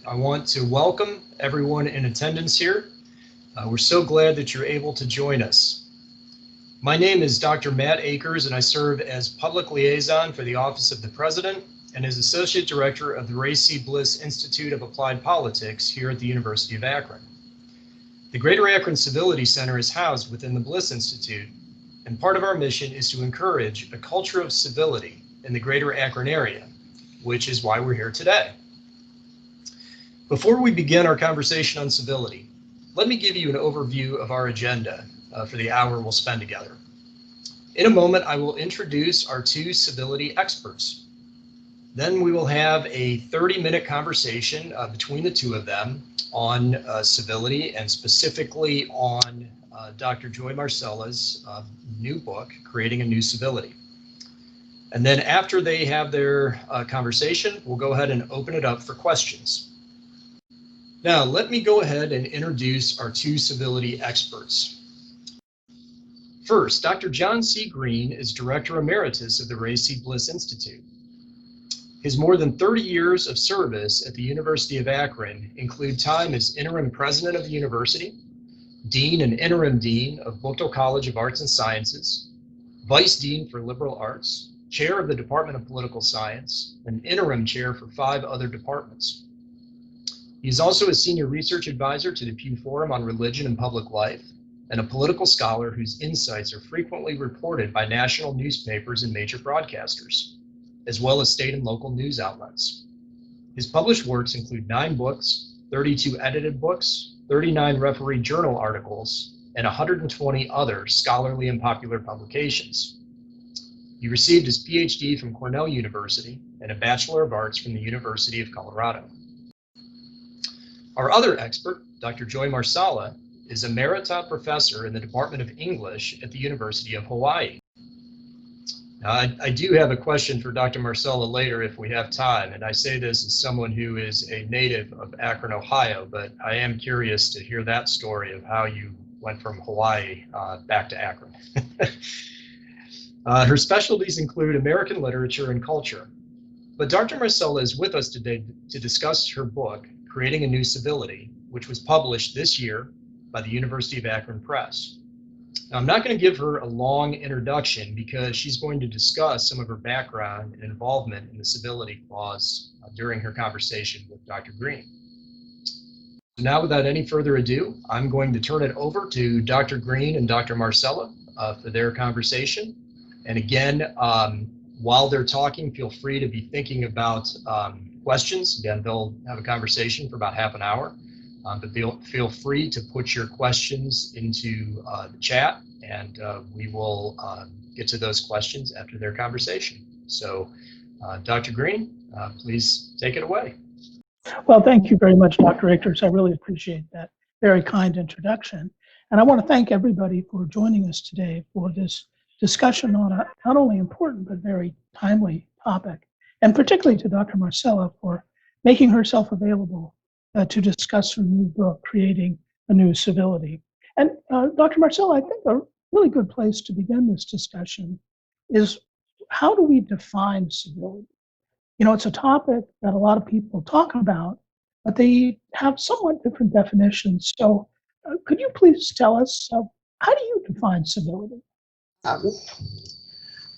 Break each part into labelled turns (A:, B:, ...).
A: I want to welcome everyone in attendance here. We're so glad that you're able to join us. My name is Dr. Matt Akers, and I serve as Public Liaison for the Office of the President and as Associate Director of the Ray C. Bliss Institute of Applied Politics here at the University of Akron. The Greater Akron Civility Center is housed within the Bliss Institute, and part of our mission is to encourage a culture of civility in the Greater Akron area, which is why we're here today. Before we begin our conversation on civility, let me give you an overview of our agenda for the hour we'll spend together. In a moment, I will introduce our two civility experts. Then we will have a 30-minute conversation between the two of them on civility, and specifically on Dr. Joy Marsella's new book, Creating a New Civility. And then after they have their conversation, we'll go ahead and open it up for questions. Now, let me go ahead and introduce our two civility experts. First, Dr. John C. Greene is Director Emeritus of the Ray C. Bliss Institute. His more than 30 years of service at the University of Akron include time as Interim President of the University, Dean and Interim Dean of Buchtel College of Arts and Sciences, Vice Dean for Liberal Arts, Chair of the Department of Political Science, and Interim Chair for 5 other departments. He is also a Senior Research Advisor to the Pew Forum on Religion and Public Life, and a political scholar whose insights are frequently reported by national newspapers and major broadcasters, as well as state and local news outlets. His published works include 9 books, 32 edited books, 39 referee journal articles, and 120 other scholarly and popular publications. He received his PhD from Cornell University and a Bachelor of Arts from the University of Colorado. Our other expert, Dr. Joy Marsella, is Emerita Professor in the Department of English at the University of Hawaii. Now, I do have a question for Dr. Marsella later if we have time, and I say this as someone who is a native of Akron, Ohio, but I am curious to hear that story of how you went from Hawaii back to Akron. Her specialties include American literature and culture, but Dr. Marsella is with us today to discuss her book, Creating a New Civility, which was published this year by the University of Akron Press. Now, I'm not going to give her a long introduction because she's going to discuss some of her background and involvement in the civility clause during her conversation with Dr. Greene. So now, without any further ado, I'm going to turn it over to Dr. Greene and Dr. Marsella for their conversation. And again, while they're talking, feel free to be thinking about questions. Again, they'll have a conversation for about half an hour, but feel free to put your questions into the chat, and we will get to those questions after their conversation. So, Dr. Greene, please take it away.
B: Well, thank you very much, Dr. Akers. I really appreciate that very kind introduction. And I want to thank everybody for joining us today for this discussion on a not only important but very timely topic, and particularly to Dr. Marsella for making herself available to discuss her new book, Creating a New Civility. And Dr. Marsella, I think a really good place to begin this discussion is, how do we define civility? You know, it's a topic that a lot of people talk about, but they have somewhat different definitions. So could you please tell us, how do you define civility?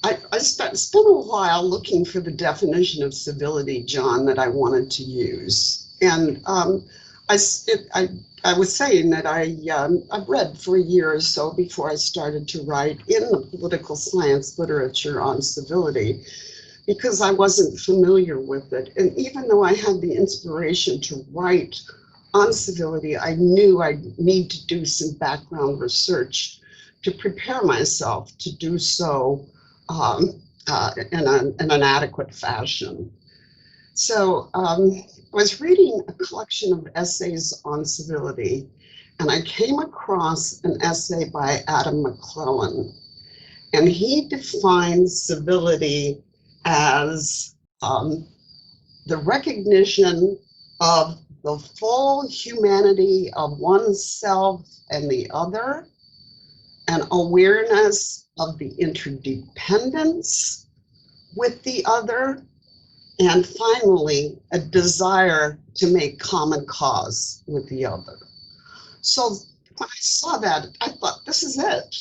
C: I spent a while looking for the definition of civility, John, that I wanted to use. And I was saying that I've read for a year or so before I started to write in the political science literature on civility, because I wasn't familiar with it. And even though I had the inspiration to write on civility, I knew I'd need to do some background research to prepare myself to do so in an adequate fashion. So I was reading a collection of essays on civility, and I came across an essay by Adam McClellan, and he defines civility as the recognition of the full humanity of oneself and the other, and awareness of the interdependence with the other, and finally, a desire to make common cause with the other. So when I saw that, I thought, this is it.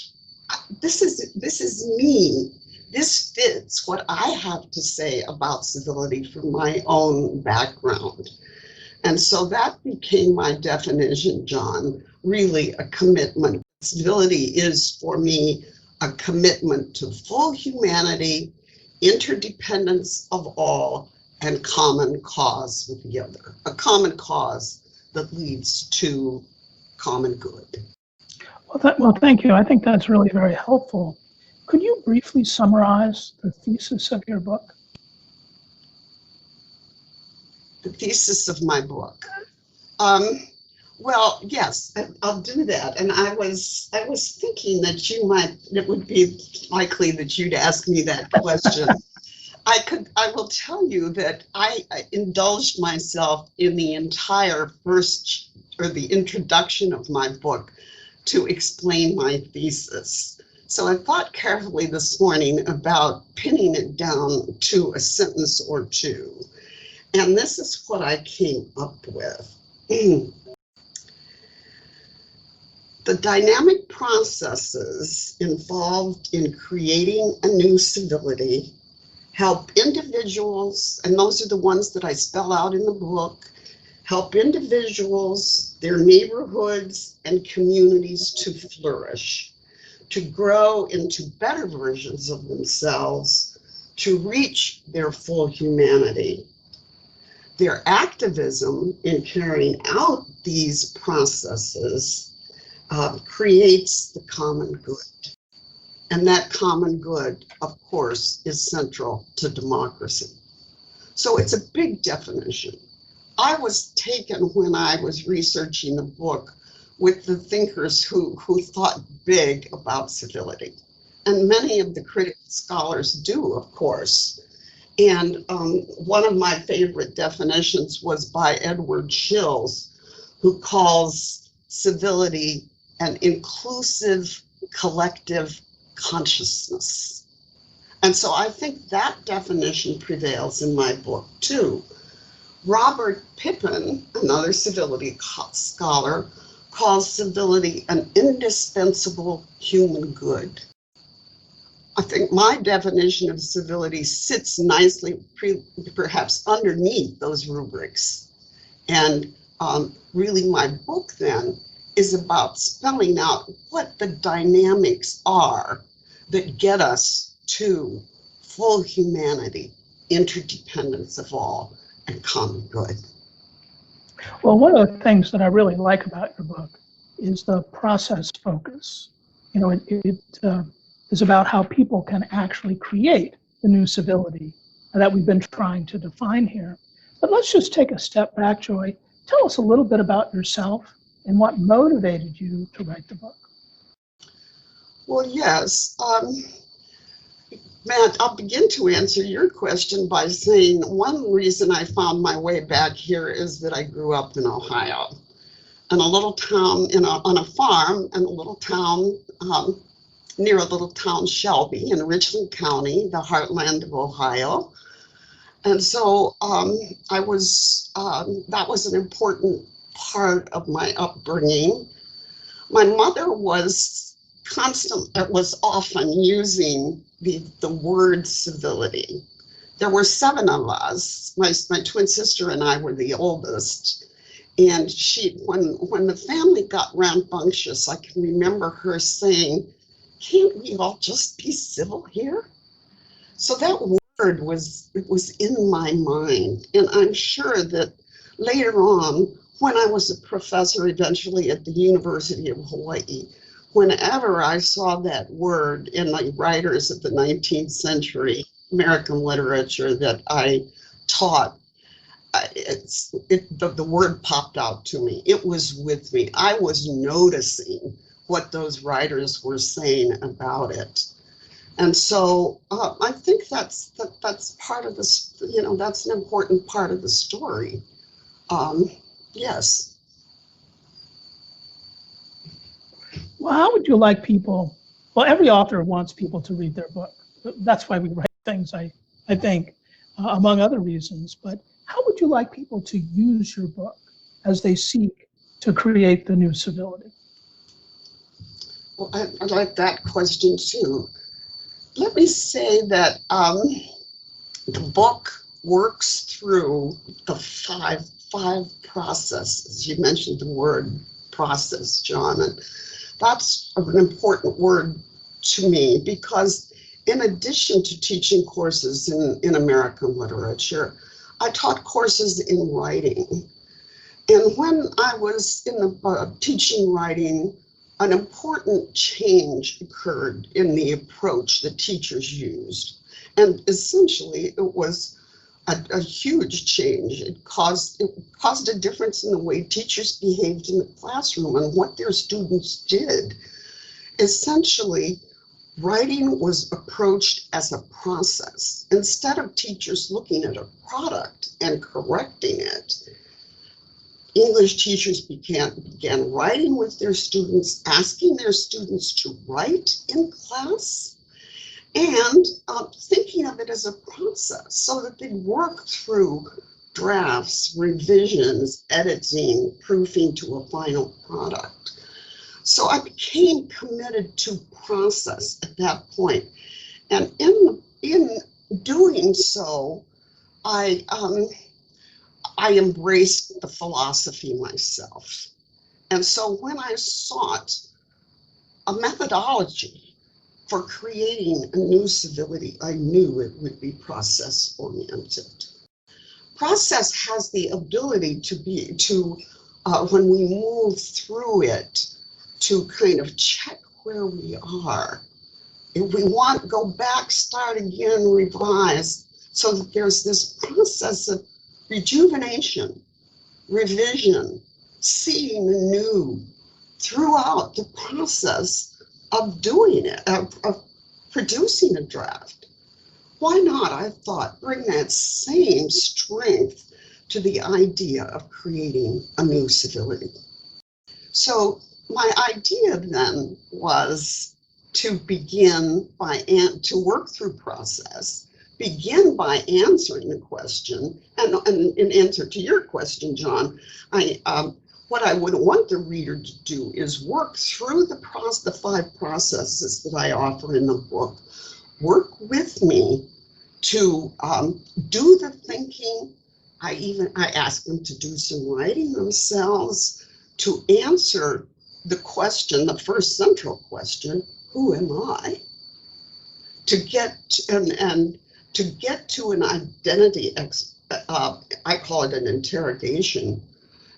C: This is me. This fits what I have to say about civility from my own background. And so that became my definition, John, really a commitment. Civility is, for me, a commitment to full humanity, interdependence of all, and common cause with the other. A common cause that leads to common good.
B: Well, thank you. I think that's really very helpful. Could you briefly summarize the thesis of your book?
C: The thesis of my book. Well, yes, I'll do that. And I was thinking that it would be likely that you'd ask me that question. I will tell you that I indulged myself in the entire the introduction of my book to explain my thesis. So I thought carefully this morning about pinning it down to a sentence or two. And this is what I came up with. The dynamic processes involved in creating a new civility help individuals, and those are the ones that I spell out in the book, help individuals, their neighborhoods, and communities to flourish, to grow into better versions of themselves, to reach their full humanity. Their activism in carrying out these processes creates the common good. And that common good, of course, is central to democracy. So it's a big definition. I was taken when I was researching the book with the thinkers who thought big about civility. And many of the critical scholars do, of course. And one of my favorite definitions was by Edward Shills, who calls civility an inclusive collective consciousness. And so I think that definition prevails in my book too. Robert Pippin, another civility scholar, calls civility an indispensable human good. I think my definition of civility sits nicely, perhaps underneath those rubrics. And really my book then is about spelling out what the dynamics are that get us to full humanity, interdependence of all, and common good.
B: Well, one of the things that I really like about your book is the process focus. You know, it is about how people can actually create the new civility that we've been trying to define here. But let's just take a step back, Joy. Tell us a little bit about yourself and what motivated you to write the book.
C: Well, yes. Matt, I'll begin to answer your question by saying one reason I found my way back here is that I grew up in Ohio, in a little town, on a farm in a little town, near a little town, Shelby, in Richland County, the heartland of Ohio. And so that was an important part of my upbringing. My mother was often using the word civility. There were 7 of us. My twin sister and I were the oldest. And when the family got rambunctious, I can remember her saying, "Can't we all just be civil here?" So that word was in my mind. And I'm sure that later on, when I was a professor eventually at the University of Hawaii, whenever I saw that word in the writers of the 19th century American literature that I taught, the word popped out to me. It was with me. I was noticing what those writers were saying about it. And so I think that's part of this, that's an important part of the story. Yes.
B: Well, how would you like people, well, every author wants people to read their book. That's why we write things, I think. among other reasons. But how would you like people to use your book as they seek to create the new civility?
C: Well, I like that question too. Let me say that the book works through the five processes. You mentioned the word process, John, and that's an important word to me because in addition to teaching courses in American literature, I taught courses in writing. And when I was in the teaching writing, an important change occurred in the approach that teachers used. And essentially, it was a huge change. It caused a difference in the way teachers behaved in the classroom and what their students did. Essentially, writing was approached as a process. Instead of teachers looking at a product and correcting it, English teachers began writing with their students, asking their students to write in class, and thinking of it as a process so that they work through drafts, revisions, editing, proofing to a final product. So I became committed to process at that point. And in doing so, I embraced the philosophy myself. And so when I sought a methodology for creating a new civility, I knew it would be process-oriented. Process has the ability when we move through it, to kind of check where we are. If we want, go back, start again, revise, so that there's this process of rejuvenation, revision, seeing anew throughout the process of doing it, of producing a draft. Why not, I thought, bring that same strength to the idea of creating a new civility? So my idea then was to work through process, begin by answering the question, and in answer to your question, John, what I would want the reader to do is work through the 5 processes that I offer in the book. Work with me to do the thinking. I ask them to do some writing themselves, to answer the question, the first central question, who am I? To get to an identity, I call it an interrogation,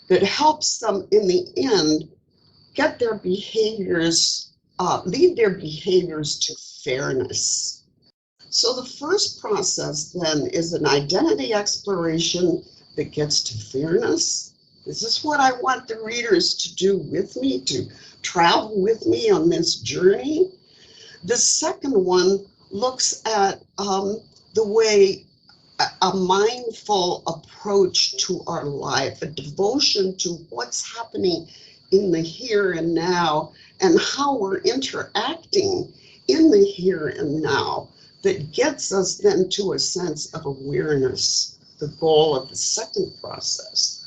C: that helps them in the end get their behaviors, lead their behaviors to fairness. So the first process then is an identity exploration that gets to fairness. This is what I want the readers to do with me, to travel with me on this journey. The second one looks at the way a mindful approach to our life, a devotion to what's happening in the here and now, and how we're interacting in the here and now, that gets us then to a sense of awareness, the goal of the second process.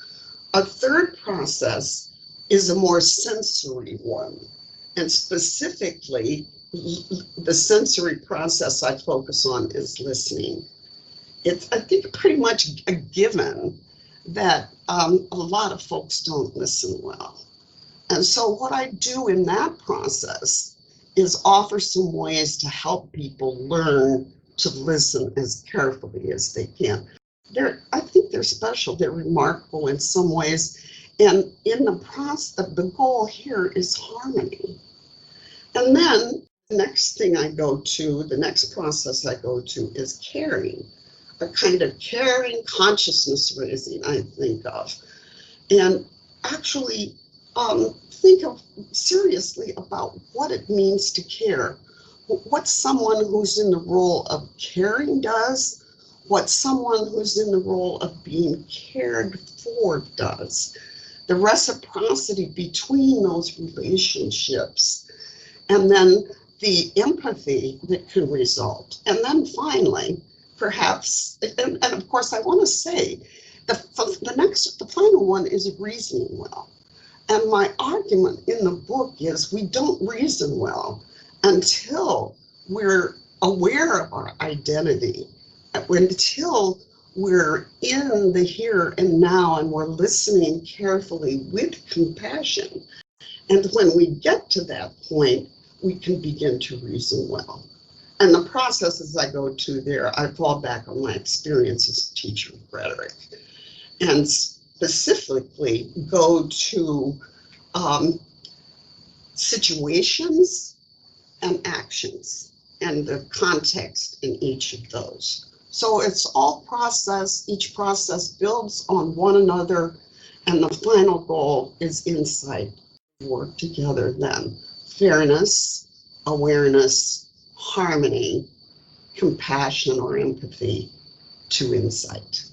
C: A third process is a more sensory one, and specifically, the sensory process I focus on is listening. It's, I think, pretty much a given that a lot of folks don't listen well. And so what I do in that process is offer some ways to help people learn to listen as carefully as they can. I think they're special, they're remarkable in some ways. And in the process, the goal here is harmony. And then the next thing I go to, the next process I go to is caring, a kind of caring consciousness raising, I think of. And actually think of seriously about what it means to care, what someone who's in the role of caring does, what someone who's in the role of being cared for does, the reciprocity between those relationships, and then the empathy that can result. And then finally, perhaps, and of course I want to say, the final one is reasoning well. And my argument in the book is we don't reason well until we're aware of our identity, until we're in the here and now and we're listening carefully with compassion. And when we get to that point, we can begin to reason well. And the processes I go to there, I fall back on my experience as a teacher of rhetoric, and specifically go to situations and actions and the context in each of those. So it's all process, each process builds on one another, and the final goal is insight. Work together then. Fairness, awareness, harmony, compassion or empathy to insight.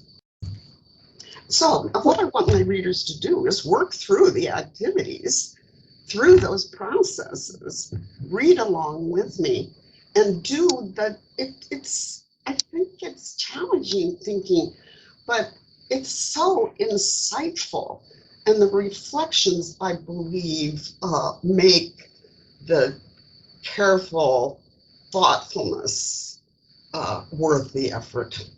C: So what I want my readers to do is work through the activities, through those processes, read along with me, and do that. I think it's challenging thinking, but it's so insightful. And the reflections, I believe, make the careful thoughtfulness worth the effort.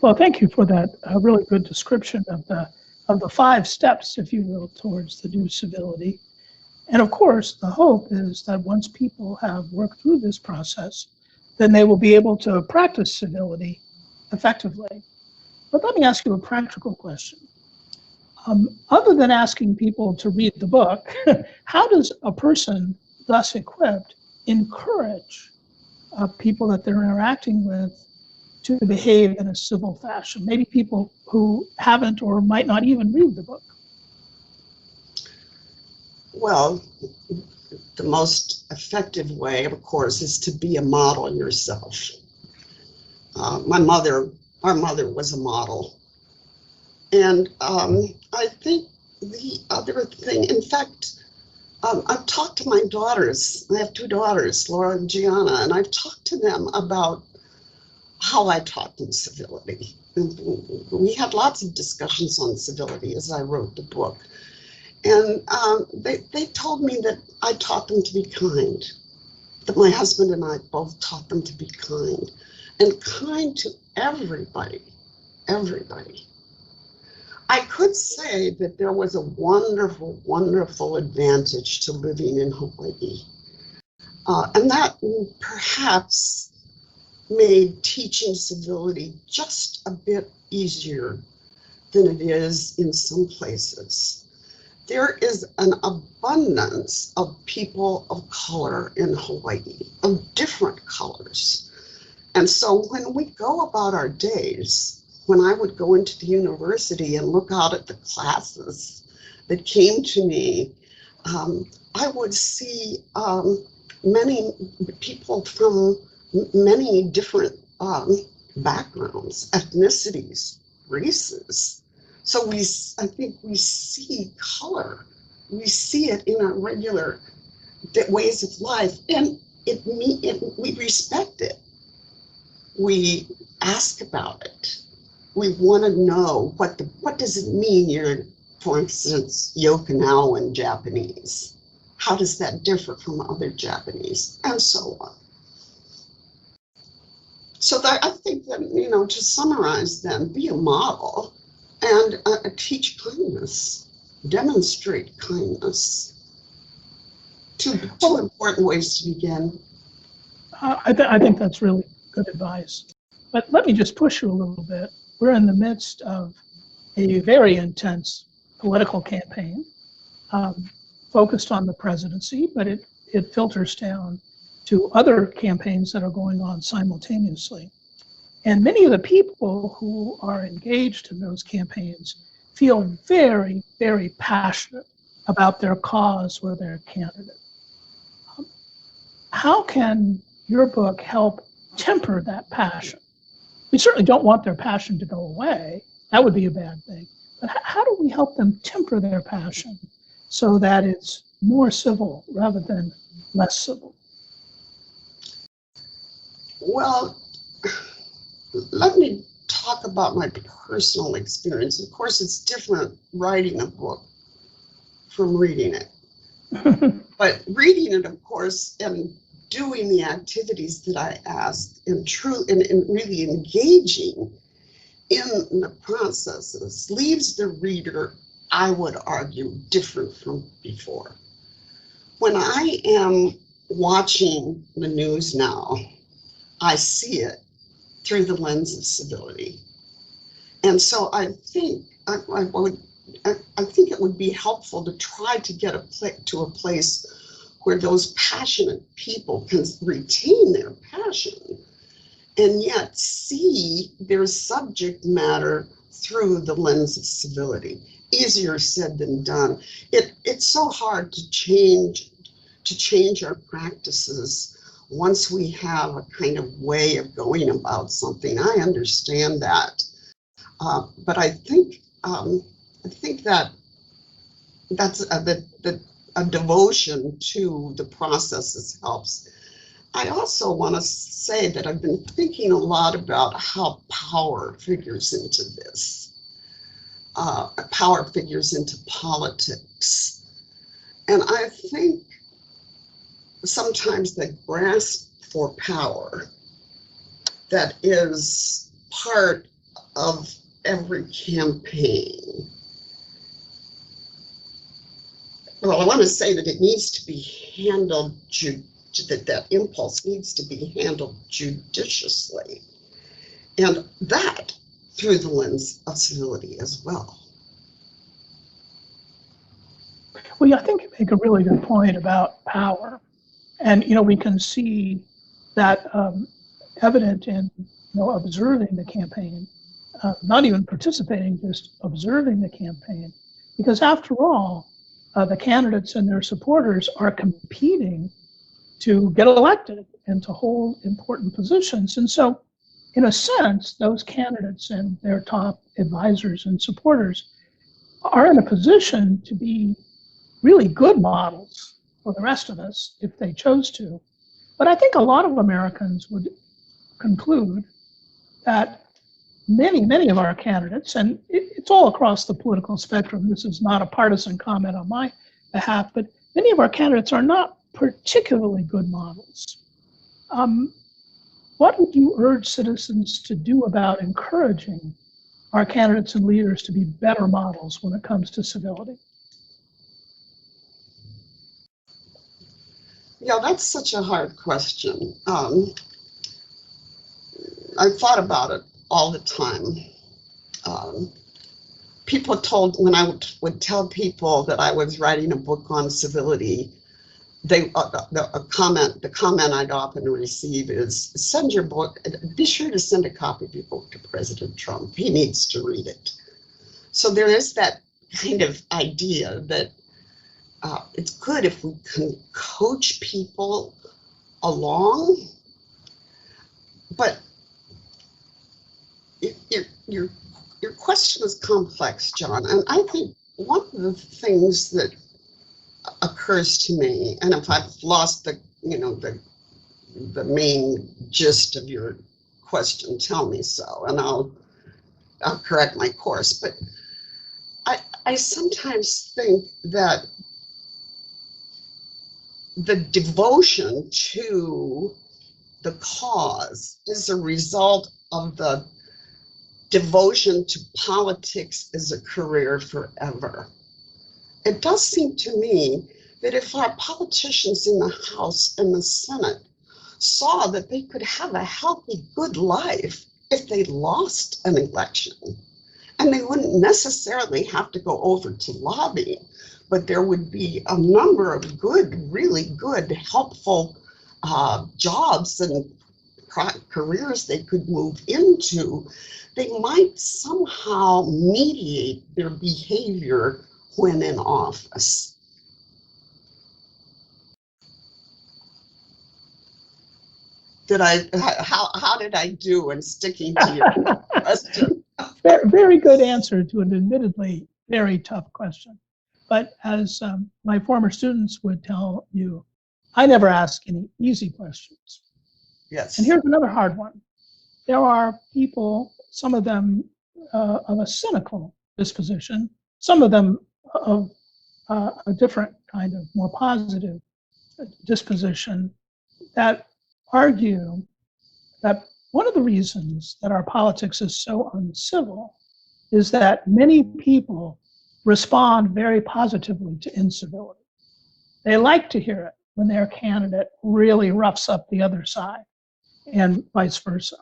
B: Well, thank you for that really good description of the 5 steps, if you will, towards the new civility. And of course, the hope is that once people have worked through this process, then they will be able to practice civility effectively. But let me ask you a practical question. Other than asking people to read the book, how does a person thus equipped encourage people that they're interacting with to behave in a civil fashion? Maybe people who haven't or might not even read the book.
C: Well, the most effective way, of course, is to be a model yourself. Our mother was a model. And I think the other thing, in fact, I've talked to my daughters. I have 2 daughters, Laura and Gianna, and I've talked to them about how I taught them civility. We had lots of discussions on civility as I wrote the book. And they told me that I taught them to be kind, that my husband and I both taught them to be kind, and kind to everybody, everybody. I could say that there was a wonderful, wonderful advantage to living in Hawaii. And that perhaps made teaching civility just a bit easier than it is in some places. There is an abundance of people of color in Hawaii, of different colors. And so when we go about our days, when I would go into the university and look out at the classes that came to me, I would see many people from many different backgrounds, ethnicities, races. So I think we see color. We see it in our regular ways of life, and we respect it. We ask about it. We want to know what does it mean you're, for instance, Okinawan Japanese? How does that differ from other Japanese? And so on. So that I think that, to summarize then, be a model and teach kindness, demonstrate kindness. Two important ways to begin.
B: I think that's really good advice. But let me just push you a little bit. We're in the midst of a very intense political campaign focused on the presidency, but it filters down to other campaigns that are going on simultaneously. And many of the people who are engaged in those campaigns feel very, very passionate about their cause or their candidate. How can your book help temper that passion? We certainly don't want their passion to go away. That would be a bad thing. But how do we help them temper their passion so that it's more civil rather than less civil?
C: Well, let me talk about my personal experience. Of course, it's different writing a book from reading it. But reading it, of course, and doing the activities that I asked and really engaging in the processes leaves the reader, I would argue, different from before. When I am watching the news now, I see it through the lens of civility. And so I think it would be helpful to try to get to a place where those passionate people can retain their passion and yet see their subject matter through the lens of civility. Easier said than done. It's so hard to change our practices once we have a kind of way of going about something. I understand that, but I think that a devotion to the processes helps. I also want to say that I've been thinking a lot about how power figures into this. Power figures into politics. And I think sometimes the grasp for power that is part of every campaign. Well, I want to say that it needs to be handled, that impulse needs to be handled judiciously. And that through the lens of civility as well.
B: Well, yeah, I think you make a really good point about power. And, we can see that evident in, observing the campaign, not even participating, just observing the campaign. Because after all, the candidates and their supporters are competing to get elected and to hold important positions. And so, in a sense, those candidates and their top advisors and supporters are in a position to be really good models for the rest of us if they chose to. But I think a lot of Americans would conclude that many of our candidates, and it's all across the political spectrum, this is not a partisan comment on my behalf, but many of our candidates are not particularly good models. What would you urge citizens to do about encouraging our candidates and leaders to be better models when it comes to civility?
C: Yeah, that's such a hard question. I thought about it all the time. People told, when I would tell people that I was writing a book on civility, the comment I'd often receive is, send your book, be sure to send a copy of your book to President Trump. He needs to read it. So there is that kind of idea that it's good if we can coach people along, but your question is complex, John, and I think one of the things that occurs to me, and if I've lost the main gist of your question, tell me so, and I'll correct my course. But I sometimes think that the devotion to the cause is a result of the devotion to politics as a career forever. It does seem to me that if our politicians in the House and the Senate saw that they could have a healthy, good life if they lost an election, and they wouldn't necessarily have to go over to lobbying, but there would be a number of good, really good, helpful jobs and careers they could move into, they might somehow mediate their behavior when in office. How did I do in sticking to your question?
B: Very good answer to an admittedly very tough question. But as my former students would tell you, I never ask any easy questions.
C: Yes.
B: And here's another hard one. there are people, some of them of a cynical disposition, some of them of a different kind of more positive disposition, that argue that one of the reasons that our politics is so uncivil is that many people respond very positively to incivility. They like to hear it when their candidate really roughs up the other side, and vice versa.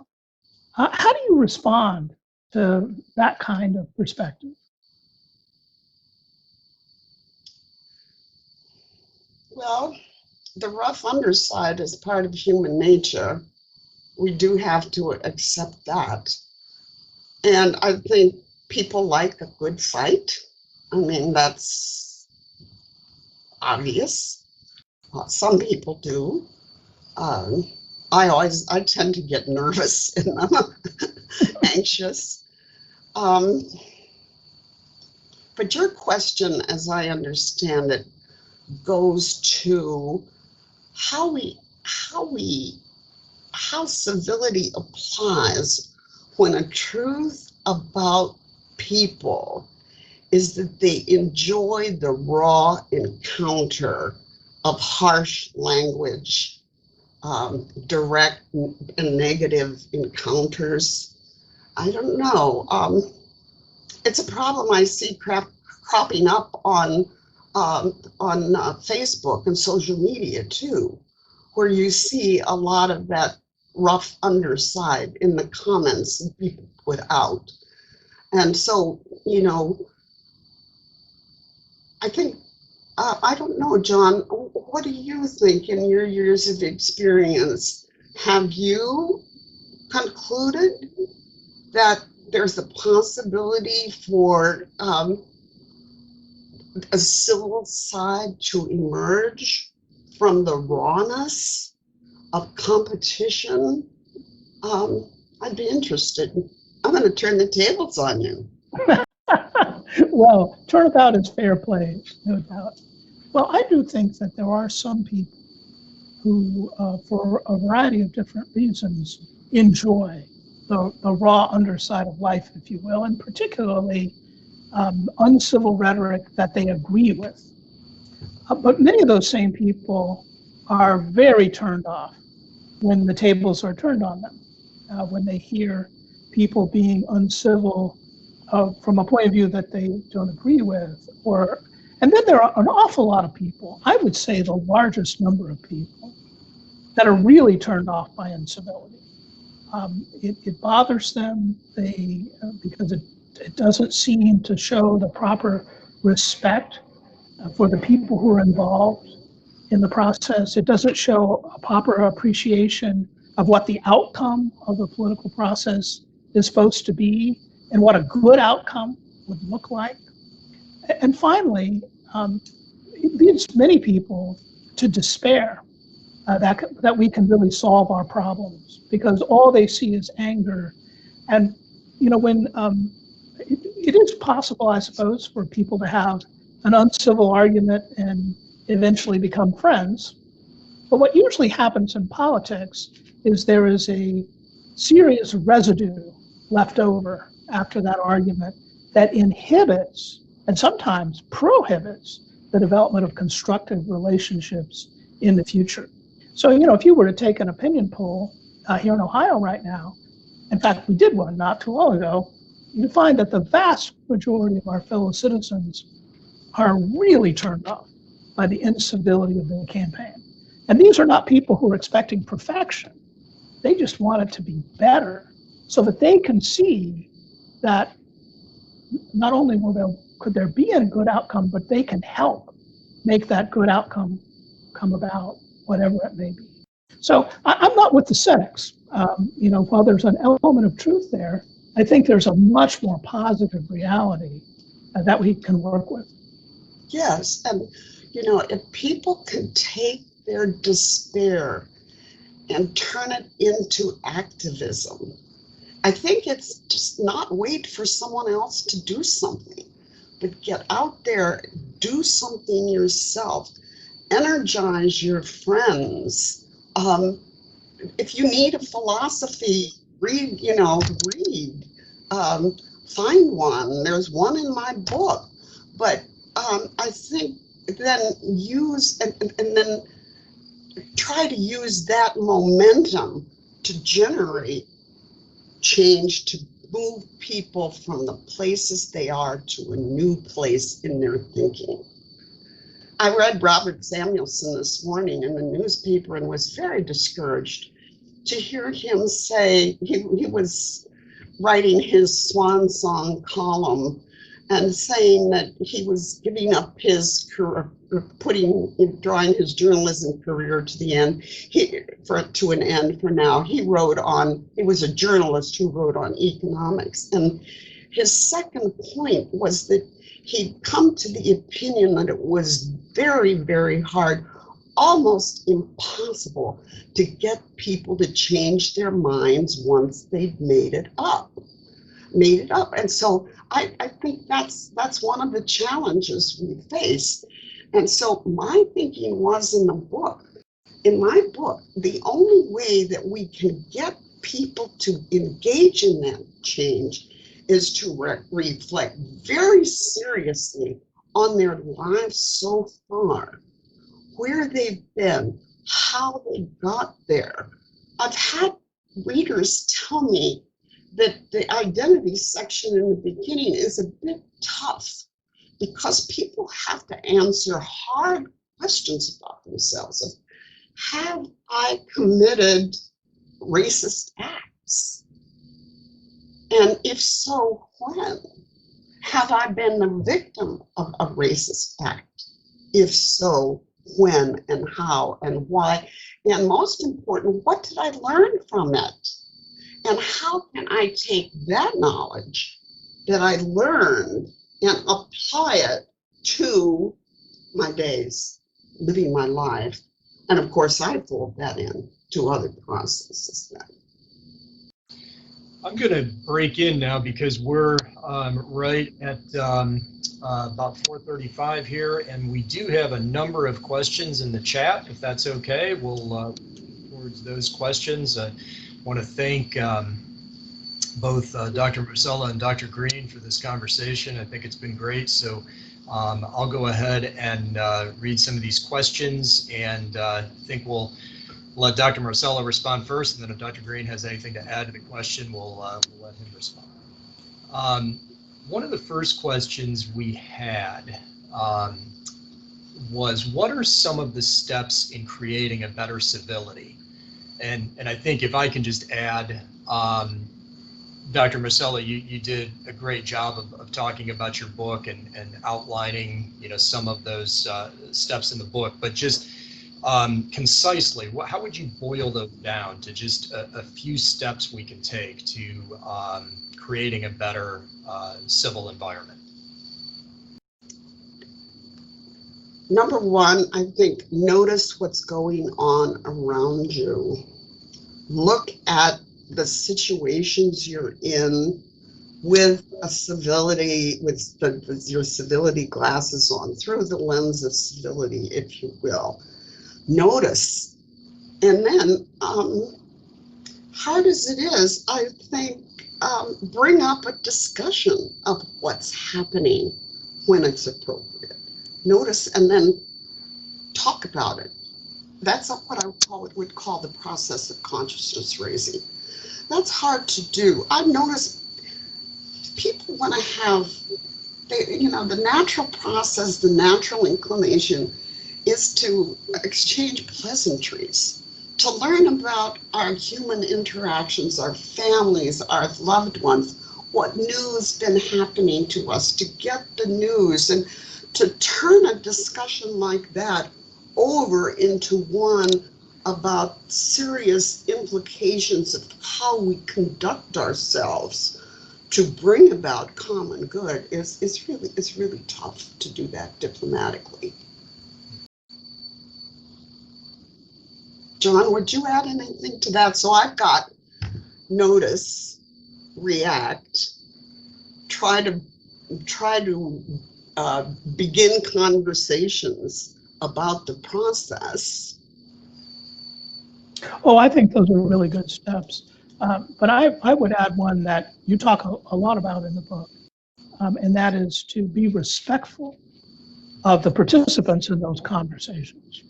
B: How do you respond to that kind of perspective?
C: Well, the rough underside is part of human nature. We do have to accept that. And I think people like a good fight. I mean, that's obvious. Some people do. I tend to get nervous and I'm anxious. But your question, as I understand it, goes to how civility applies when a truth about people is that they enjoy the raw encounter of harsh language, direct and negative encounters. I don't know. It's a problem I see cropping up on Facebook and social media too, where you see a lot of that rough underside in the comments that people put out. And so, I think, I don't know, John, what do you think in your years of experience? Have you concluded that there's a possibility for a civil side to emerge from the rawness of competition? I'd be interested. I'm going to turn the tables on you.
B: Well, turnabout is fair play, no doubt. Well, I do think that there are some people who, for a variety of different reasons, enjoy the raw underside of life, if you will, and particularly uncivil rhetoric that they agree with. But many of those same people are very turned off when the tables are turned on them, when they hear people being uncivil from a point of view that they don't agree with. And then there are an awful lot of people, I would say the largest number of people, that are really turned off by incivility. It bothers them because it doesn't seem to show the proper respect for the people who are involved in the process. It doesn't show a proper appreciation of what the outcome of the political process is supposed to be and what a good outcome would look like. And finally, it leads many people to despair that we can really solve our problems, because all they see is anger. And when it is possible, I suppose, for people to have an uncivil argument and eventually become friends. But what usually happens in politics is there is a serious residue left over after that argument that inhibits and sometimes prohibits the development of constructive relationships in the future. So, if you were to take an opinion poll here in Ohio right now, in fact, we did one not too long ago, you'd find that the vast majority of our fellow citizens are really turned off by the incivility of the campaign. And these are not people who are expecting perfection. They just want it to be better so that they can see that not only could there be a good outcome, but they can help make that good outcome come about, whatever it may be. So I'm not with the cynics. While there's an element of truth there, I think there's a much more positive reality that we can work with.
C: Yes, and if people can take their despair and turn it into activism, I think it's just not wait for someone else to do something, but get out there, do something yourself, energize your friends. If you need a philosophy read, read, find one. There's one in my book, but I think then use and then try to use that momentum to generate change, to move people from the places they are to a new place in their thinking. I read Robert Samuelson this morning in the newspaper and was very discouraged to hear him say, he was writing his swan song column and saying that he was giving up his career, drawing his journalism career to the end, to an end for now. He was a journalist who wrote on economics. And his second point was that he'd come to the opinion that it was very, very hard, almost impossible, to get people to change their minds once they'd made it up. And so I think that's one of the challenges we face. And so my thinking was in my book, the only way that we can get people to engage in that change is to reflect very seriously on their lives so far, where they've been, how they got there. I've had readers tell me that the identity section in the beginning is a bit tough because people have to answer hard questions about themselves. Have I committed racist acts? And if so, when? Have I been the victim of a racist act? If so, when and how and why? And most important, what did I learn from it? And how can I take that knowledge that I learned and apply it to my days, living my life? And of course, I fold that in to other processes then.
A: I'm going to break in now because we're right at about 4:35 here, and we do have a number of questions in the chat. If that's okay, we'll towards those questions. I want to thank both Dr. Marsella and Dr. Greene for this conversation. I think it's been great. So I'll go ahead and read some of these questions, and I think we'll let Dr. Marsella respond first, and then if Dr. Greene has anything to add to the question, we'll let him respond. One of the first questions we had was, what are some of the steps in creating a better civility? And I think if I can just add, Dr. Marsella, you did a great job of talking about your book and outlining, some of those steps in the book, but just concisely, how would you boil those down to just a few steps we can take to creating a better civil environment?
C: Number one, I think notice what's going on around you. Look at the situations you're in with a civility, with your civility glasses on, through the lens of civility, if you will. Notice, and then hard as it is, I think bring up a discussion of what's happening when it's appropriate. Notice and then talk about it. That's what I would call the process of consciousness raising. That's hard to do. I've noticed people want to have, the natural process, the natural inclination is to exchange pleasantries, to learn about our human interactions, our families, our loved ones, what news been happening to us, to get the news, and to turn a discussion like that over into one about serious implications of how we conduct ourselves to bring about common good is really tough to do that diplomatically. John, would you add anything to that? So I've got notice, react, try to begin conversations about the process.
B: Oh, I think those are really good steps. But I would add one that you talk a lot about in the book, and that is to be respectful of the participants in those conversations.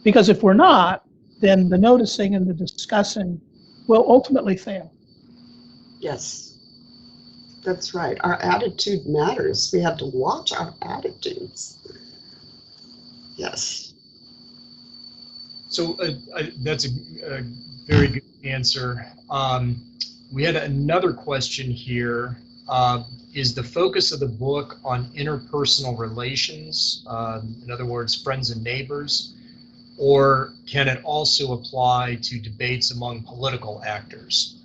B: Because if we're not, then the noticing and the discussing will ultimately fail.
C: Yes, that's right. Our attitude matters. We have to watch our attitudes. Yes.
A: So that's a very good answer. We had another question here. Is the focus of the book on interpersonal relations, in other words, friends and neighbors, or can it also apply to debates among political actors?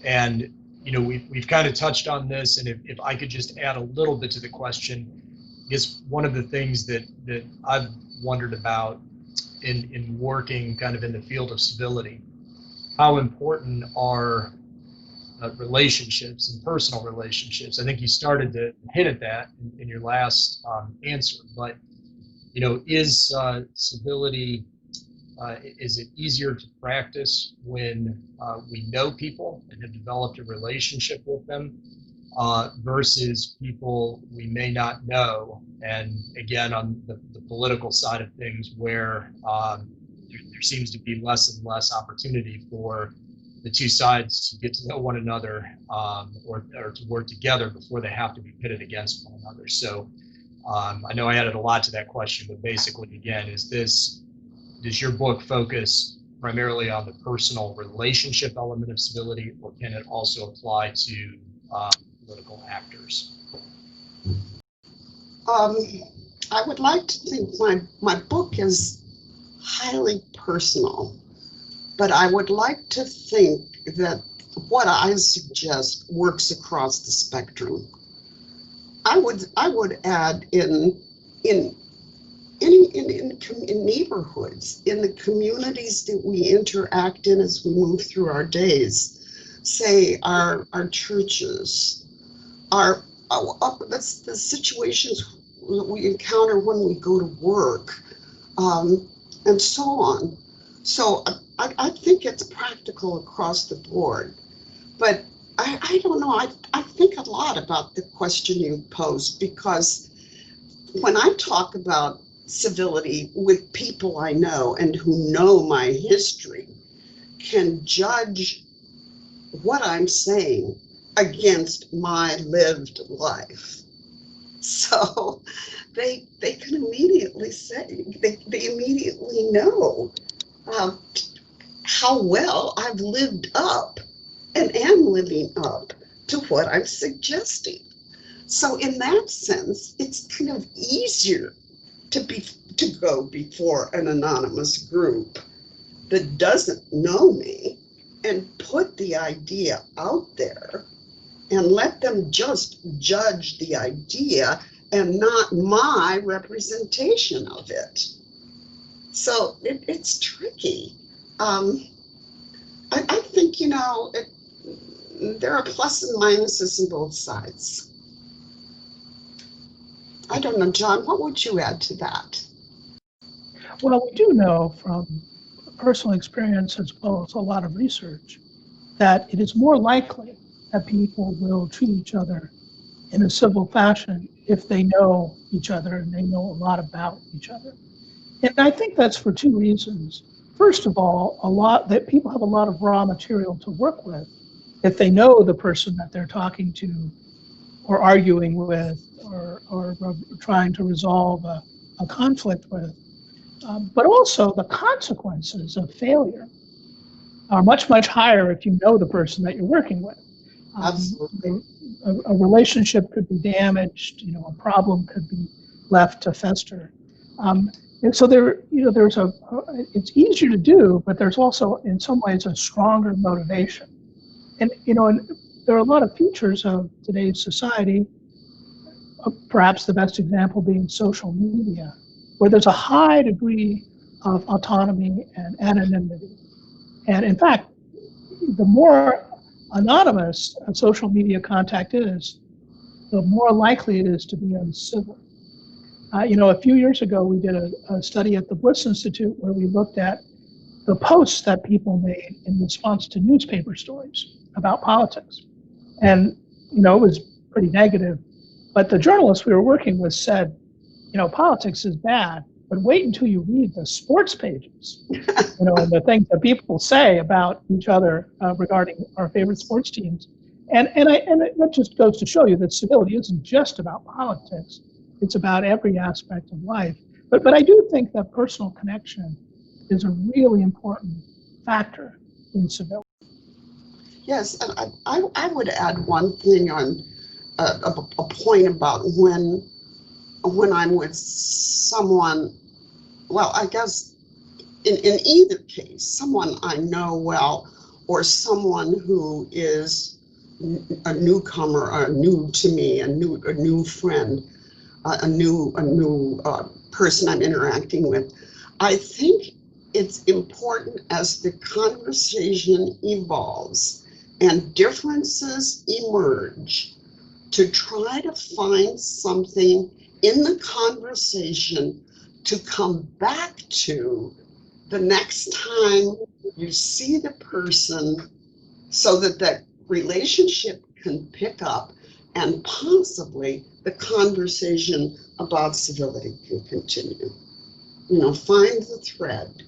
A: And we've kind of touched on this, and if I could just add a little bit to the question, I guess one of the things that I've wondered about in working kind of in the field of civility, how important are relationships and personal relationships? I think you started to hit at that in your last answer, but is civility, is it easier to practice when we know people and have developed a relationship with them versus people we may not know? And again, on the political side of things, where there seems to be less and less opportunity for the two sides to get to know one another or to work together before they have to be pitted against one another. So I know I added a lot to that question, but basically, again, does your book focus primarily on the personal relationship element of civility, or can it also apply to political actors?
C: I would like to think my book is highly personal, but I would like to think that what I suggest works across the spectrum. I would add in neighborhoods, in the communities that we interact in as we move through our days, say our churches, that's the situations that we encounter when we go to work, and so on. So I think it's practical across the board, but I don't know. I think a lot about the question you posed, because when I talk about civility with people I know and who know my history, can judge what I'm saying against my lived life. So they can immediately say, they immediately know how well I've lived up and am living up to what I'm suggesting. So in that sense, it's kind of easier to go before an anonymous group that doesn't know me and put the idea out there and let them just judge the idea and not my representation of it. So it's tricky. I think, there are pluses and minuses on both sides. I don't know, John, what would you add to that?
B: Well, we do know from personal experience as well as a lot of research that it is more likely that people will treat each other in a civil fashion if they know each other and they know a lot about each other. And I think that's for two reasons. First of all, that people have a lot of raw material to work with if they know the person that they're talking to or arguing with or trying to resolve a conflict with. But also the consequences of failure are much, much higher if you know the person that you're working with.
C: Absolutely.
B: A relationship could be damaged, a problem could be left to fester. And so it's easier to do, but there's also in some ways a stronger motivation. And there are a lot of features of today's society, perhaps the best example being social media, where there's a high degree of autonomy and anonymity. And in fact, the more anonymous a social media contact is, the more likely it is to be uncivil. A few years ago, we did a study at the Bliss Institute where we looked at the posts that people made in response to newspaper stories about politics. And, it was pretty negative. But the journalists we were working with said, politics is bad, but wait until you read the sports pages, and the things that people say about each other regarding our favorite sports teams. And it just goes to show you that civility isn't just about politics. It's about every aspect of life. But I do think that personal connection is a really important factor in civility.
C: Yes, and I would add one thing on a point about when I'm with someone, well, I guess in either case, someone I know well or someone who is a newcomer, or new to me, a new friend, a new person I'm interacting with. I think it's important as the conversation evolves and differences emerge to try to find something in the conversation to come back to the next time you see the person, so that that relationship can pick up and possibly the conversation about civility can continue. Find the thread.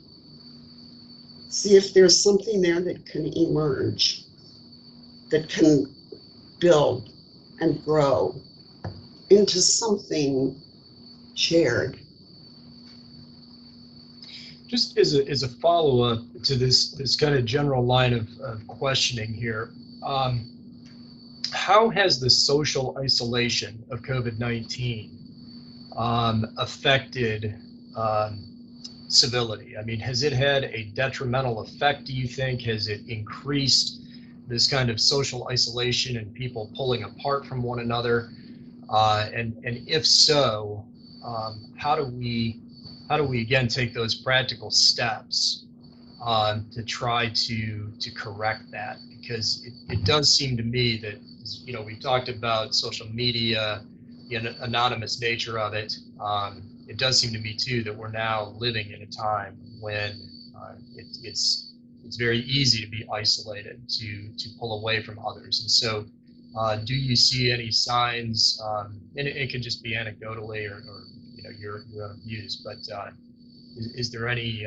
C: See if there's something there that can emerge, that can build and grow into something shared.
A: Just as a follow-up to this kind of general line of questioning here, how has the social isolation of COVID-19 affected civility? I mean, has it had a detrimental effect, do you think? Has it increased this kind of social isolation and people pulling apart from one another? And if so, how do we again take those practical steps to try to correct that? Because it does seem to me that, we talked about social media, the anonymous nature of it. It does seem to me too that we're now living in a time when it's very easy to be isolated, to pull away from others. And so do you see any signs, and it could just be anecdotally or your own views, but is there any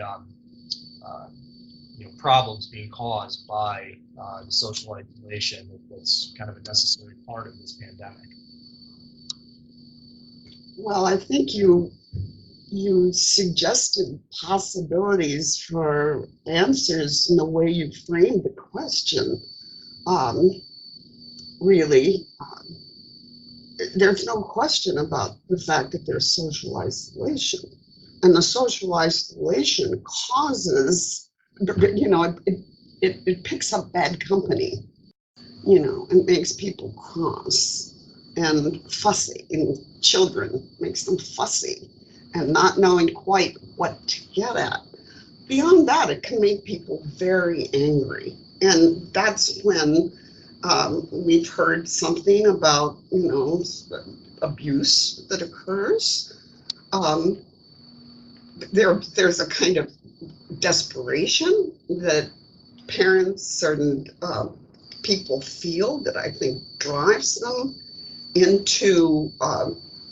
A: problems being caused by the social isolation that's kind of a necessary part of this pandemic?
C: Well, I think you suggested possibilities for answers in the way you framed the question. Really, there's no question about the fact that there's social isolation, and the social isolation causes, it picks up bad company, and makes people cross and fussy, and children makes them fussy and not knowing quite what to get at. Beyond that, it can make people very angry, and that's when we've heard something about, abuse that occurs. There's a kind of desperation that parents and people feel that I think drives them into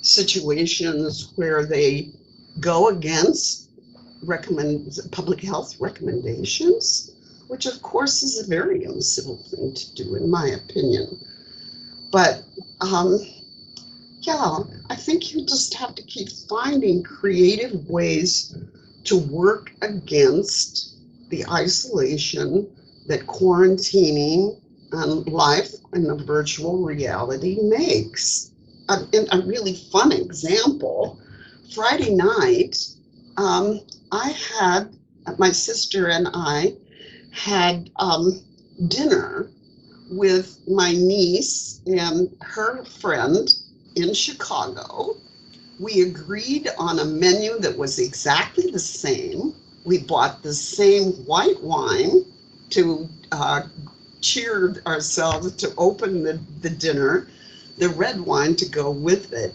C: situations where they go against public health recommendations, which of course is a very uncivil thing to do, in my opinion. But yeah, I think you just have to keep finding creative ways to work against the isolation that quarantining and life in the virtual reality makes. A really fun example, Friday night, my sister and I had dinner with my niece and her friend in Chicago. We agreed on a menu that was exactly the same. We bought the same white wine to cheer ourselves to open the dinner, the red wine to go with it.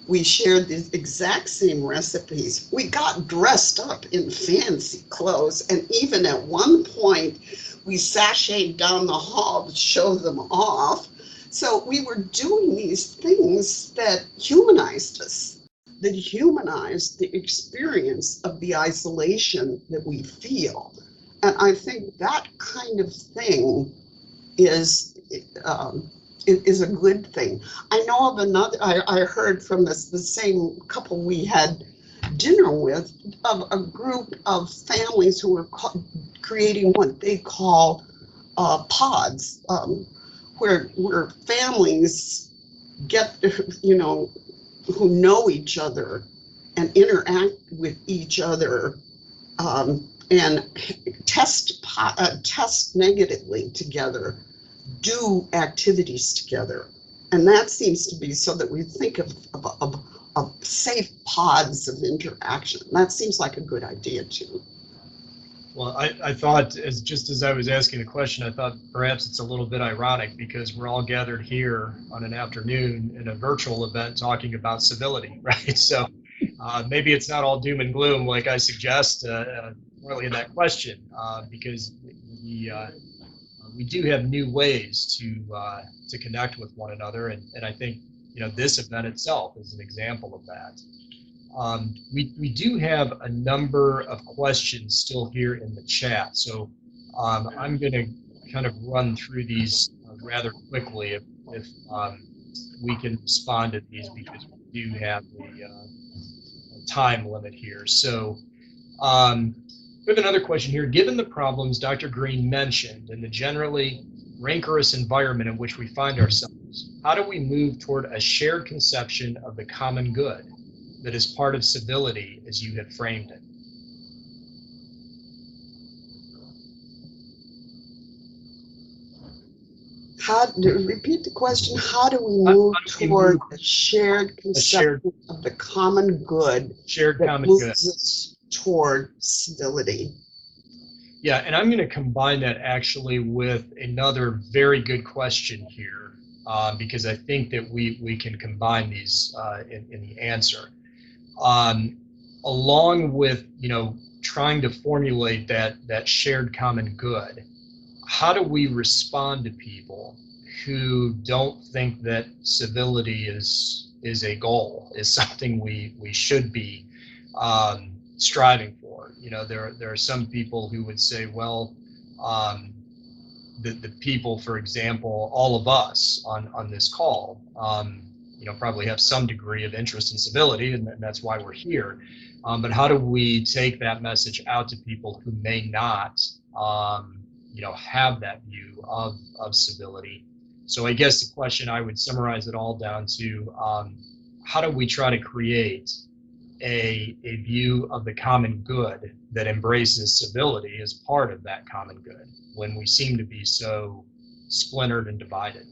C: We shared the exact same recipes. We got dressed up in fancy clothes. And even at one point, we sashayed down the hall to show them off. So we were doing these things that humanized us, that humanized the experience of the isolation that we feel. And I think that kind of thing is a good thing. I know of another, I heard from the same couple we had dinner with, of a group of families who were creating what they call pods, where families get, who know each other and interact with each other, and test negatively together, do activities together. And that seems to be so that we think of safe pods of interaction. That seems like a good idea too.
A: Well, I thought, just as I was asking the question, I thought perhaps it's a little bit ironic because we're all gathered here on an afternoon in a virtual event talking about civility, right? So maybe it's not all doom and gloom like I suggest really in that question, because we do have new ways to connect with one another, and I think this event itself is an example of that. We do have a number of questions still here in the chat, so I'm going to kind of run through these rather quickly if we can respond to these, because we do have a time limit here. So we have another question here. Given the problems Dr. Greene mentioned and the generally rancorous environment in which we find ourselves, how do we move toward a shared conception of the common good that is part of civility as you have framed it?
C: Repeat the question. How do we move toward a shared conception of the common good that moves us toward civility?
A: Yeah, and I'm going to combine that actually with another very good question here, because I think that we can combine these in the answer. Along with trying to formulate that shared common good, how do we respond to people who don't think that civility is a goal, is something we should be striving for? There are some people who would say, well, the people, for example, all of us on this call, probably have some degree of interest in civility, and that's why we're here. But how do we take that message out to people who may not, have that view of civility? So I guess the question, I would summarize it all down to, how do we try to create a view of the common good that embraces civility as part of that common good when we seem to be so splintered and divided?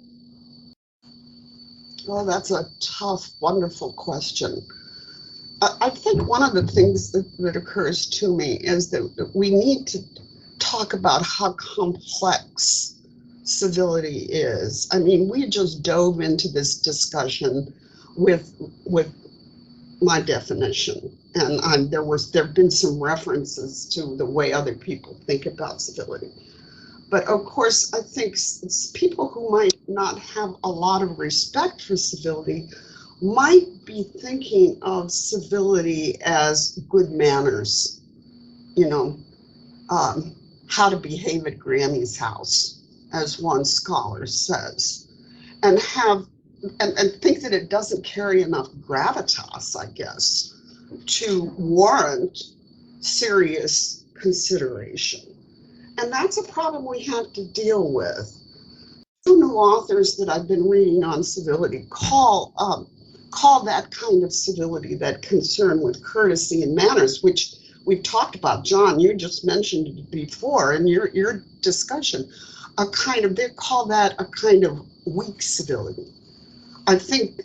C: Well, that's a tough, wonderful question. I think one of the things that occurs to me is that we need to talk about how complex civility is. I mean, we just dove into this discussion with my definition, and there have been some references to the way other people think about civility. But of course, I think it's people who might not have a lot of respect for civility might be thinking of civility as good manners, how to behave at Granny's house, as one scholar says, and think that it doesn't carry enough gravitas, I guess, to warrant serious consideration. And that's a problem we have to deal with. Two new authors that I've been reading on civility call that kind of civility, that concern with courtesy and manners, which we've talked about. John, you just mentioned it before in your discussion, they call that a kind of weak civility. I think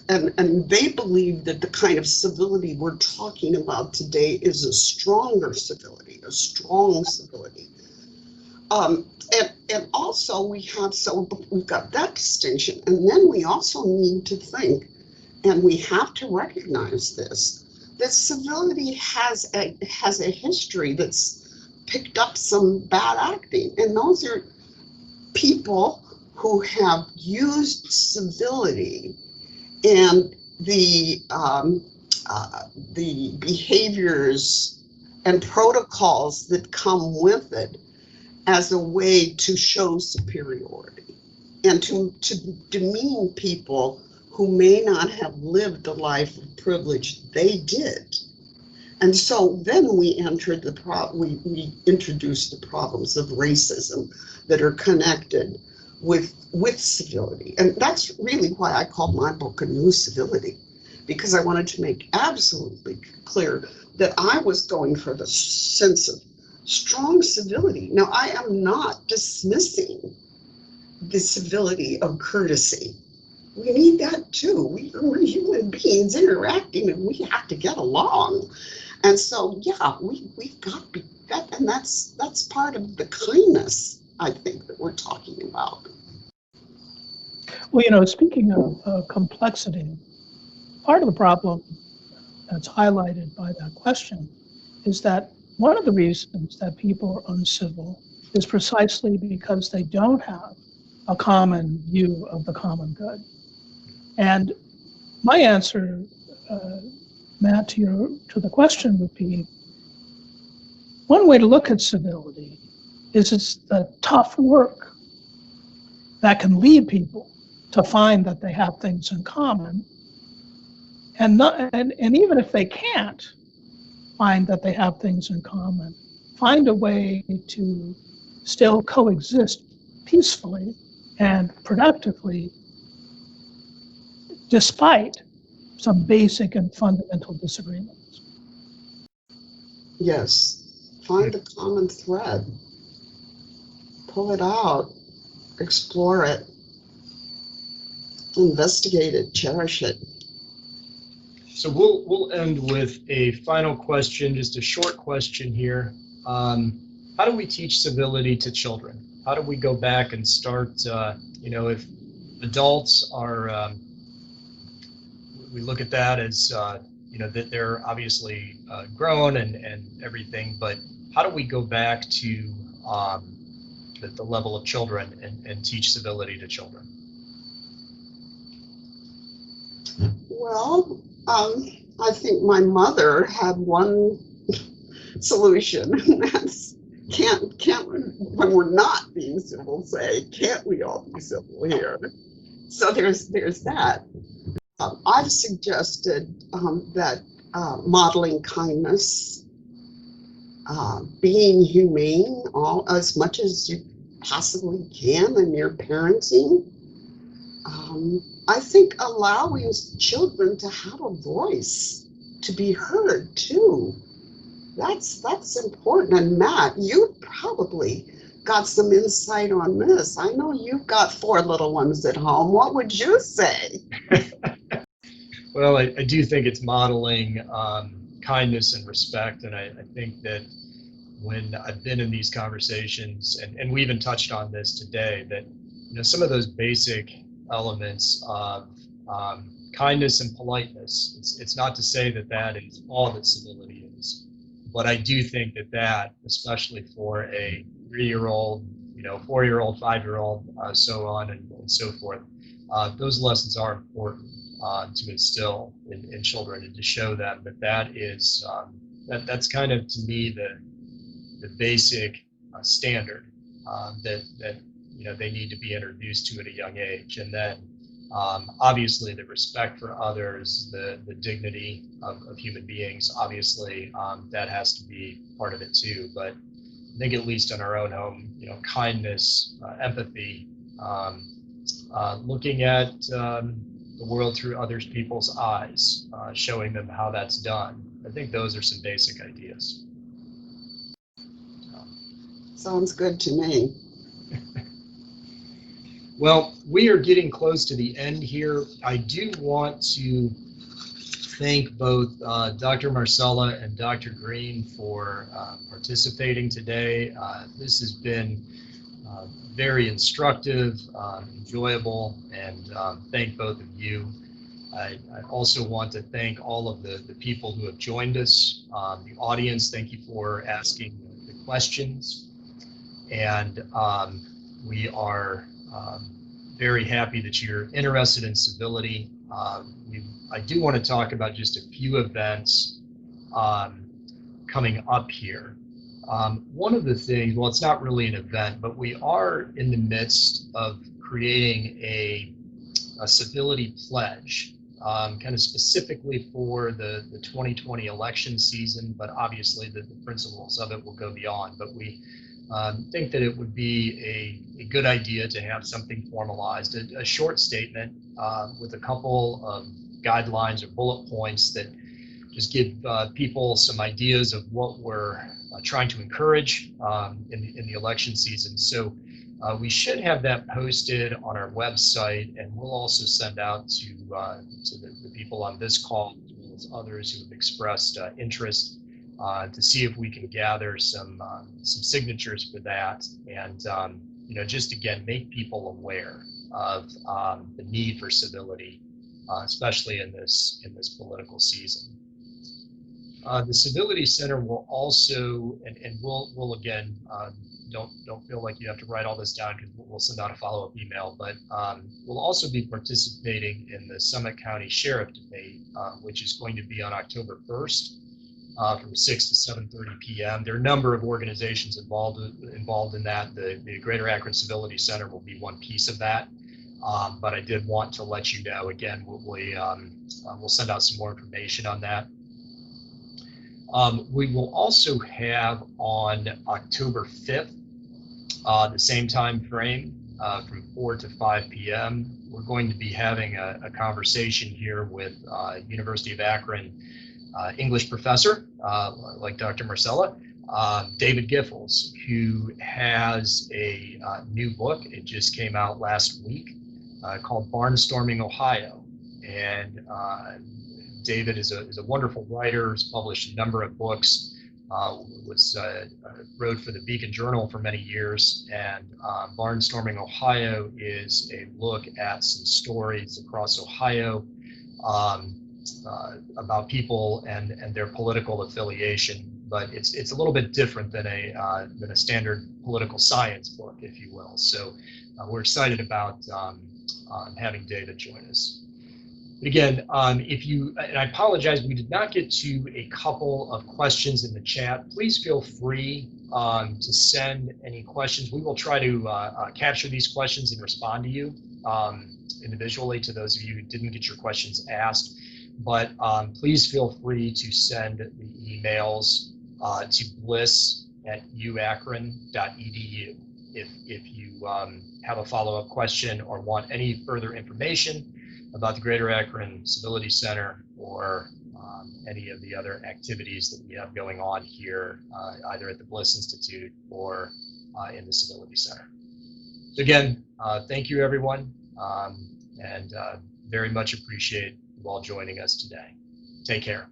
C: and they believe that the kind of civility we're talking about today is a stronger civility, a strong civility. And also we've got that distinction. And then we also need to think and we have to recognize this, that civility has a history that's picked up some bad acting. And those are people who have used civility and the behaviors and protocols that come with it as a way to show superiority and to demean people who may not have lived the life of privilege they did. And so then we entered we introduced the problems of racism that are connected with civility. And that's really why I called my book A New Civility, because I wanted to make absolutely clear that I was going for the sense of strong civility. Now, I am not dismissing the civility of courtesy. We need that too. We're human beings interacting, and we have to get along. And so, yeah, we've got to be that, and that's part of the kindness, I think, that we're talking about.
B: Well, speaking of complexity, part of the problem that's highlighted by that question is that one of the reasons that people are uncivil is precisely because they don't have a common view of the common good. And my answer, Matt, to the question would be, one way to look at civility is it's the tough work that can lead people to find that they have things in common, and even if they can't find that they have things in common, find a way to still coexist peacefully and productively despite some basic and fundamental disagreements.
C: Yes, find a common thread, pull it out, explore it, investigate it, cherish it.
A: So we'll end with a final question, just a short question here. How do we teach civility to children? How do we go back and start, if adults are, we look at that as, that they're obviously grown and everything, but how do we go back to the level of children and teach civility to children?
C: Well, I think my mother had one solution, and that's can't when we're not being civil, say, can't we all be civil here? So there's that. I've suggested that modeling kindness, being humane as much as you possibly can in your parenting. I think allowing children to have a voice, to be heard too. That's important. And Matt, you probably got some insight on this. I know you've got 4 little ones at home. What would you say?
A: Well, I do think it's modeling kindness and respect, and I think that when I've been in these conversations, and we even touched on this today, that some of those basic elements of kindness and politeness, it's not to say that is all that civility is, but I do think that especially for a 3-year-old, 4-year-old, 5-year-old, so on and so forth, those lessons are important to instill in children, and to show them that is that's kind of, to me, the basic standard that they need to be introduced to at a young age. And then obviously the respect for others, the dignity of human beings, obviously that has to be part of it too. But I think, at least in our own home, kindness, empathy, looking at the world through other people's eyes, showing them how that's done. I think those are some basic ideas.
C: Sounds good to me.
A: Well, we are getting close to the end here. I do want to thank both Dr. Marsella and Dr. Greene for participating today. This has been very instructive, enjoyable, and thank both of you. I also want to thank all of the people who have joined us, the audience. Thank you for asking the questions. And we are very happy that you're interested in civility. I do want to talk about just a few events coming up here. One of the things, well, it's not really an event, but we are in the midst of creating a civility pledge, kind of specifically for the 2020 election season, but obviously the principles of it will go beyond. But we think that it would be a good idea to have something formalized, a short statement with a couple of guidelines or bullet points that just give people some ideas of what we're trying to encourage in the election season. So we should have that posted on our website, and we'll also send out to the people on this call, as well as others who have expressed interest, to see if we can gather some signatures for that, and just again make people aware of the need for civility, especially in this political season. The Civility Center will also, and we'll again, don't feel like you have to write all this down, because we'll send out a follow-up email, but we'll also be participating in the Summit County Sheriff Debate, which is going to be on October 1st from 6 to 7:30 p.m. There are a number of organizations involved in that. The Greater Akron Civility Center will be one piece of that, but I did want to let you know, again, we'll send out some more information on that. We will also have on October 5th, the same time frame, from 4 to 5 p.m. We're going to be having a conversation here with University of Akron English professor, like Dr. Marsella, David Giffords, who has a new book. It just came out last week called Barnstorming Ohio. And David is a wonderful writer, has published a number of books, wrote for the Beacon Journal for many years, and Barnstorming Ohio is a look at some stories across Ohio about people and their political affiliation, but it's a little bit different than a standard political science book, if you will. So we're excited about having David join us. But again, and I apologize, we did not get to a couple of questions in the chat. Please feel free to send any questions. We will try to capture these questions and respond to you individually, to those of you who didn't get your questions asked. But please feel free to send the emails to bliss@uakron.edu if you have a follow-up question or want any further information about the Greater Akron Civility Center, or any of the other activities that we have going on here, either at the Bliss Institute or in the Civility Center. So again, thank you, everyone, and very much appreciate you all joining us today. Take care.